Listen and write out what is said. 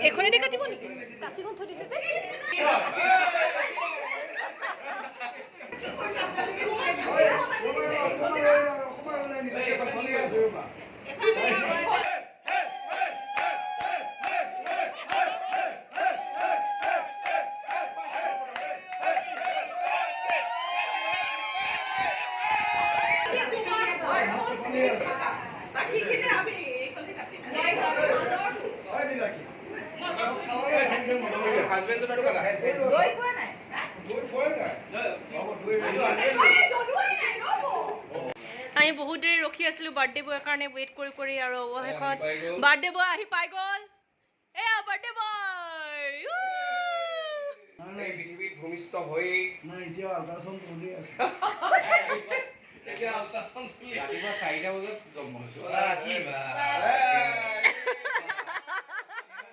এখনেদি কাটিব নেকি কাচিখন থৈ দিছে যে আমি বহুত দেৰি ৰখি আছিলো বাৰ্থডে বয়ৰ কাৰণে ৱেইট কৰি কৰি আৰু অৱশেষত বাৰ্থডে বয় আহি পাই গ'ল এয়া বাৰ্থডে বয় নাই পৃথিৱীত ভূমিষ্ঠ হৈ নাই এতিয়া আল্ট্ৰাছাউণ্ড চলি আছে এতিয়া আল্ট্ৰাছাউণ্ড চলি ৰাতিপুৱা 4টা বজাত জন্ম হৈছো কি বা